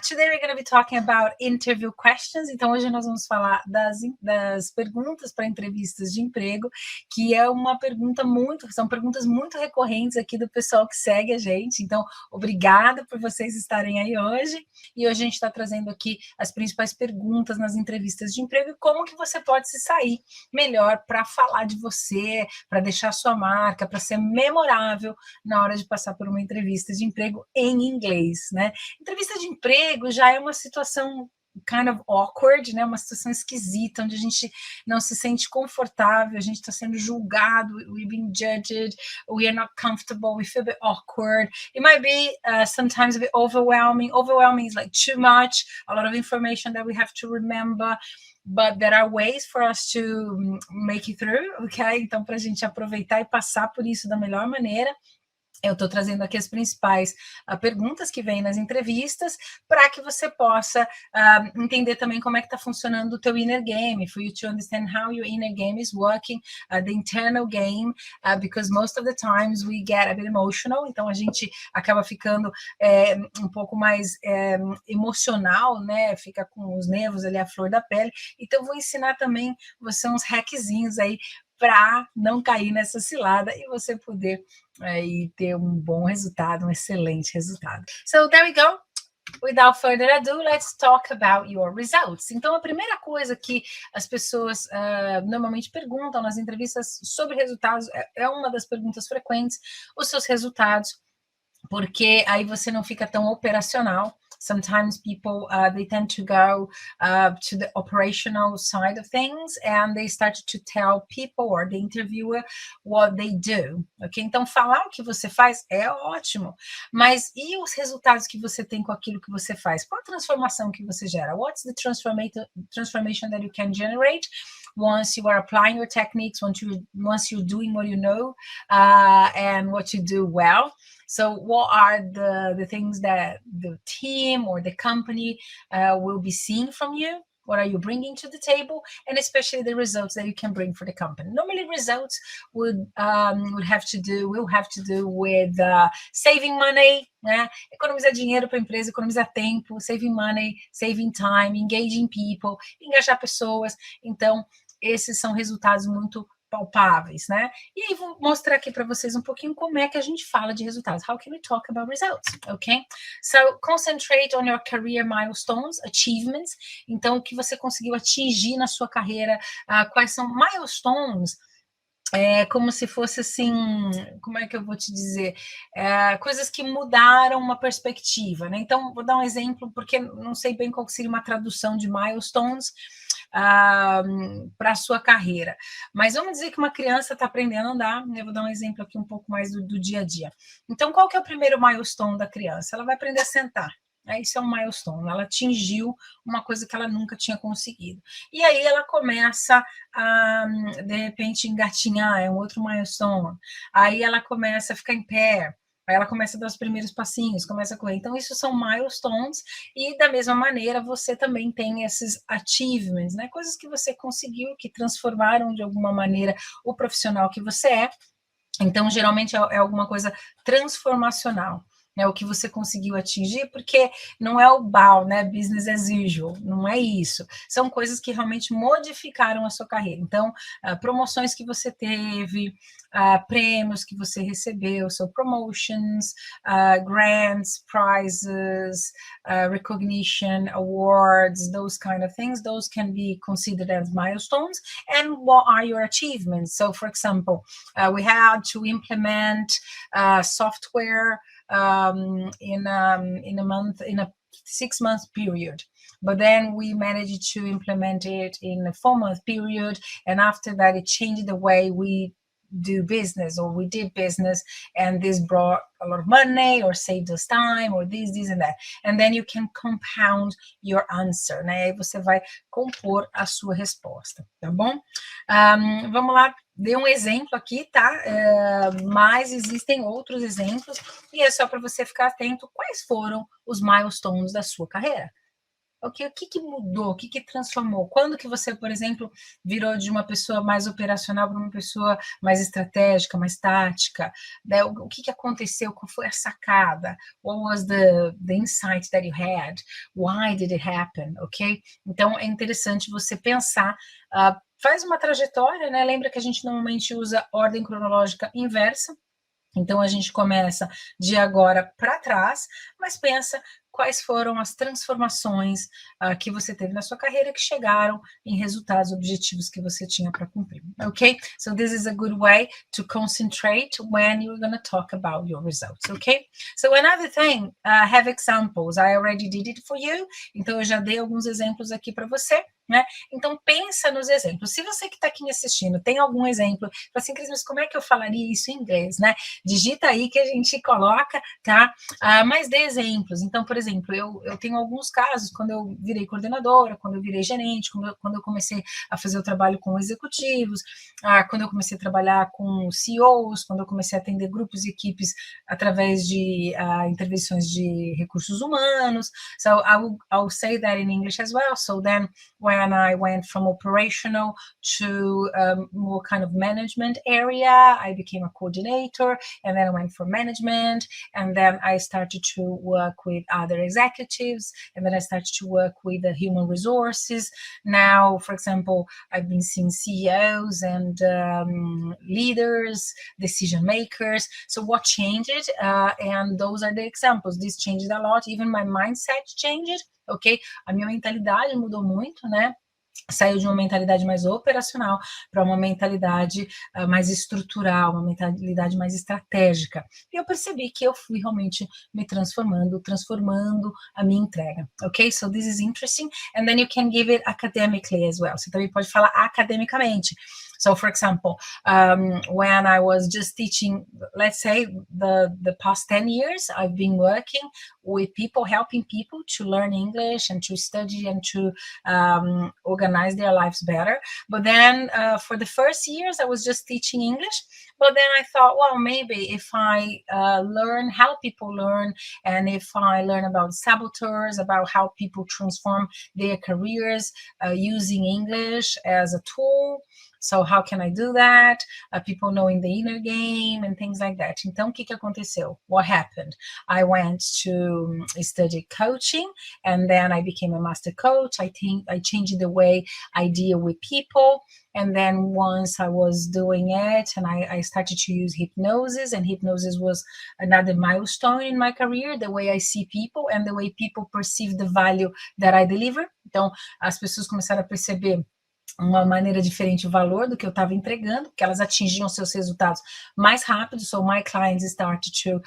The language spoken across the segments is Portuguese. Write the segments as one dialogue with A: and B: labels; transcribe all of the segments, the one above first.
A: Today we're going to be talking about interview questions. Então, hoje nós vamos falar das perguntas para entrevistas de emprego, que é uma pergunta são perguntas muito recorrentes aqui do pessoal que segue a gente. Então, obrigada por vocês estarem aí hoje. E hoje a gente está trazendo aqui as principais perguntas nas entrevistas de emprego e como que você pode se sair melhor para falar de você, para deixar sua marca, para ser memorável na hora de passar por uma entrevista de emprego em inglês, né? Entrevista de emprego já é uma situação kind of awkward, né? Uma situação esquisita, onde a gente não se sente confortável, a gente está sendo julgado, we've been judged, we are not comfortable, we feel a bit awkward. It might be sometimes a bit overwhelming. Overwhelming is like too much, a lot of information that we have to remember. But there are ways for us to make it through, ok? Então, para a gente aproveitar e passar por isso da melhor maneira, eu estou trazendo aqui as principais perguntas que vêm nas entrevistas para que você possa entender também como é que está funcionando o teu inner game, for you to understand how your inner game is working, the internal game, because most of the times we get a bit emotional, então a gente acaba ficando um pouco mais emocional, né? Fica com os nervos ali à flor da pele. Então, vou ensinar também você uns hackzinhos aí para não cair nessa cilada e você poder ter um bom resultado, um excelente resultado. So there we go. Without further ado, let's talk about your results. Então, a primeira coisa que as pessoas normalmente perguntam nas entrevistas sobre resultados é uma das perguntas frequentes, os seus resultados, porque aí você não fica tão operacional. Sometimes people, they tend to go to the operational side of things and they start to tell people or the interviewer what they do, ok? Então, falar o que você faz é ótimo, mas e os resultados que você tem com aquilo que você faz? Qual a transformação que você gera? What's the transformation that you can generate once you are applying your techniques, once you're doing what you know and what you do well? So what are the things that the team or the company will be seeing from you? What are you bringing to the table? And especially the results that you can bring for the company. Normally results will have to do with saving money, né? Economizar dinheiro para a empresa, economizar tempo, saving money, saving time, engaging people, engajar pessoas. Então, esses são resultados muito palpáveis, né? E aí vou mostrar aqui para vocês um pouquinho como é que a gente fala de resultados. How can we talk about results, ok? So, concentrate on your career milestones, achievements. Então, o que você conseguiu atingir na sua carreira, quais são milestones, como se fosse assim, como é que eu vou te dizer? Coisas que mudaram uma perspectiva, né? Então, vou dar um exemplo, porque não sei bem qual seria uma tradução de milestones para a sua carreira. Mas vamos dizer que uma criança está aprendendo a andar, eu vou dar um exemplo aqui um pouco mais do dia a dia. Então, qual que é o primeiro milestone da criança? Ela vai aprender a sentar. Isso é um milestone, ela atingiu uma coisa que ela nunca tinha conseguido. E aí ela começa a, de repente, engatinhar, é um outro milestone. Aí ela começa a ficar em pé, aí ela começa a dar os primeiros passinhos, começa a correr. Então, isso são milestones, e da mesma maneira, você também tem esses achievements, né? Coisas que você conseguiu, que transformaram de alguma maneira o profissional que você é. Então, geralmente é alguma coisa transformacional, né, o que você conseguiu atingir, porque não é o BAU, né, business as usual, não é isso. São coisas que realmente modificaram a sua carreira. Então, promoções que você teve, prêmios que você recebeu, so promotions, grants, prizes, recognition, awards, those kind of things, those can be considered as milestones. And what are your achievements? So, for example, we had to implement software in a 6-month period, but then we managed to implement it in a 4-month period, and after that it changed the way we do business, or we did business, and this brought a lot of money or saved us time, or this and that. And then you can compound your answer, né? Aí você vai compor a sua resposta, tá bom? Vamos lá, dei um exemplo aqui, tá? Mas existem outros exemplos, e é só para você ficar atento quais foram os milestones da sua carreira. ok? O que mudou? O que transformou? Quando que você, por exemplo, virou de uma pessoa mais operacional para uma pessoa mais estratégica, mais tática? Né? O que aconteceu? Qual foi a sacada? What was the insight that you had? Why did it happen? Ok? Então, é interessante você pensar, faz uma trajetória, né? Lembra que a gente normalmente usa ordem cronológica inversa, então a gente começa de agora para trás, mas pensa quais foram as transformações que você teve na sua carreira que chegaram em resultados objetivos que você tinha para cumprir. Okay? So this is a good way to concentrate when you're going to talk about your results. Okay? So another thing, have examples. I already did it for you. Então eu já dei alguns exemplos aqui para você. Né? Então pensa nos exemplos. Se você que está aqui me assistindo tem algum exemplo, assim, Cris, mas como é que eu falaria isso em inglês, né? Digita aí que a gente coloca, tá? Mas dê exemplos. Então, por exemplo, eu tenho alguns casos, quando eu virei coordenadora, quando eu virei gerente, quando eu comecei a fazer o trabalho com executivos, quando eu comecei a trabalhar com CEOs, quando eu comecei a atender grupos e equipes através de intervenções de recursos humanos. So I'll say that in English as well. So then when I went from operational to more kind of management area, I became a coordinator, and then I went for management, and then I started to work with other executives, and then I started to work with the human resources. Now, for example, I've been seeing CEOs and leaders, decision makers. So what changed? And those are the examples. This changed a lot. Even my mindset changed. Ok? A minha mentalidade mudou muito, né? Saiu de uma mentalidade mais operacional para uma mentalidade mais estrutural, uma mentalidade mais estratégica. E eu percebi que eu fui realmente me transformando a minha entrega. Ok? So this is interesting. And then you can give it academically as well. Você também pode falar academicamente. So, for example, when I was just teaching, let's say the past 10 years, I've been working with people, helping people to learn English and to study and to organize their lives better. But then for the first years, I was just teaching English. But then I thought, well, maybe if I learn how people learn, and if I learn about saboteurs, about how people transform their careers using English as a tool, so how can I do that? People knowing the inner game and things like that. Então, o que aconteceu? What happened? I went to study coaching, and then I became a master coach. I changed the way I deal with people. And then once I was doing it, and I started to use hypnosis, and hypnosis was another milestone in my career, the way I see people and the way people perceive the value that I deliver. Então, as pessoas começaram a perceber uma maneira diferente o valor do que eu estava entregando, porque elas atingiam seus resultados mais rápido. So my clients started to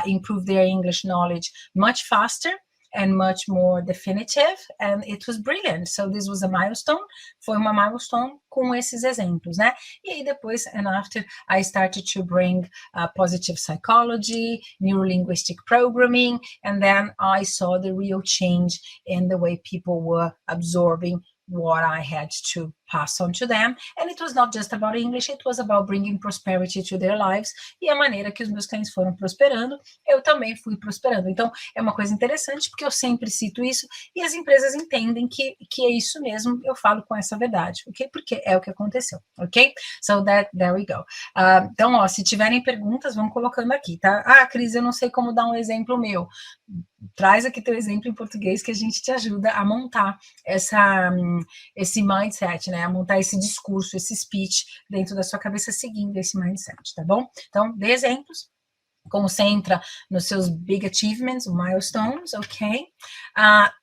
A: improve their English knowledge much faster and much more definitive, and it was brilliant. So this was a milestone, foi uma milestone com esses exemplos, né? E aí depois, and after, I started to bring positive psychology, neurolinguistic programming, and then I saw the real change in the way people were absorbing what I had to pass on to them. And it was not just about English, it was about bringing prosperity to their lives. E a maneira que os meus clientes foram prosperando, eu também fui prosperando. Então, é uma coisa interessante, porque eu sempre cito isso, e as empresas entendem que é isso mesmo, eu falo com essa verdade, ok? Porque é o que aconteceu, ok? So, there we go. Então, ó, se tiverem perguntas, vamos colocando aqui, tá? Cris, eu não sei como dar um exemplo meu. Traz aqui teu exemplo em português que a gente te ajuda a montar esse mindset, né? A montar esse discurso, esse speech dentro da sua cabeça seguindo esse mindset, tá bom? Então, dê exemplos. Concentra nos seus big achievements, milestones, ok?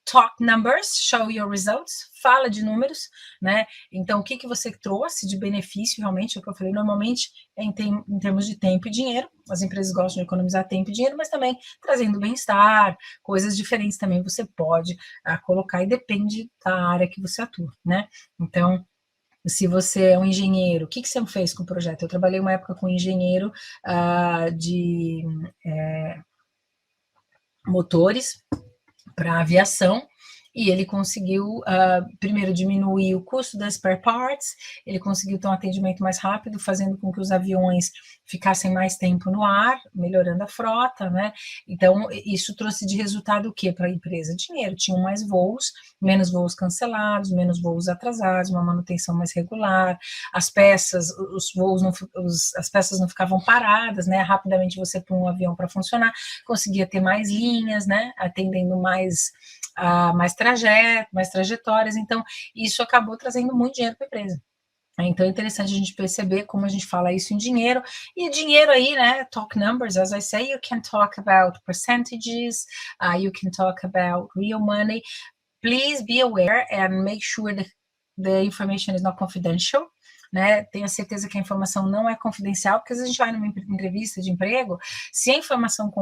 A: Talk numbers, show your results, fala de números, né? Então, o que você trouxe de benefício, realmente, é o que eu falei, normalmente é em termos de tempo e dinheiro. As empresas gostam de economizar tempo e dinheiro, mas também trazendo bem-estar, coisas diferentes também você pode colocar, e depende da área que você atua, né? Então, se você é um engenheiro, o que você fez com o projeto? Eu trabalhei uma época com engenheiro de motores para aviação, e ele conseguiu, primeiro, diminuir o custo das spare parts, ele conseguiu ter um atendimento mais rápido, fazendo com que os aviões ficassem mais tempo no ar, melhorando a frota, né? Então, isso trouxe de resultado o quê para a empresa? Dinheiro, tinham mais voos, menos voos cancelados, menos voos atrasados, uma manutenção mais regular, as peças, os voos não, as peças não ficavam paradas, né? Rapidamente você põe um avião para funcionar, conseguia ter mais linhas, né? Atendendo mais trajetórias, então isso acabou trazendo muito dinheiro para a empresa. Então é interessante a gente perceber como a gente fala isso em dinheiro, e dinheiro aí, né, talk numbers, as I say, you can talk about percentages, you can talk about real money, please be aware and make sure that the information is not confidential, né, tenha certeza que a informação não é confidencial, porque às vezes a gente vai numa entrevista de emprego, se a informação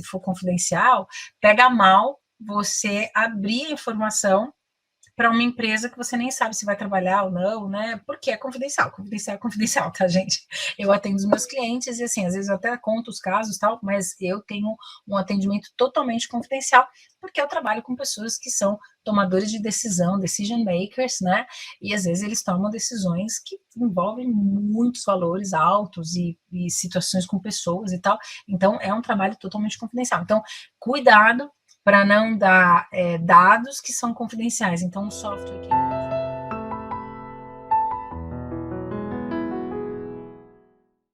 A: for confidencial, pega mal você abrir a informação para uma empresa que você nem sabe se vai trabalhar ou não, né? Porque é confidencial, confidencial, confidencial, tá, gente? Eu atendo os meus clientes e, assim, às vezes eu até conto os casos, tal, mas eu tenho um atendimento totalmente confidencial, porque eu trabalho com pessoas que são tomadores de decisão, decision makers, né? E às vezes eles tomam decisões que envolvem muitos valores altos e situações com pessoas e tal. Então, é um trabalho totalmente confidencial. Então, cuidado para não dar dados que são confidenciais. Então, o software que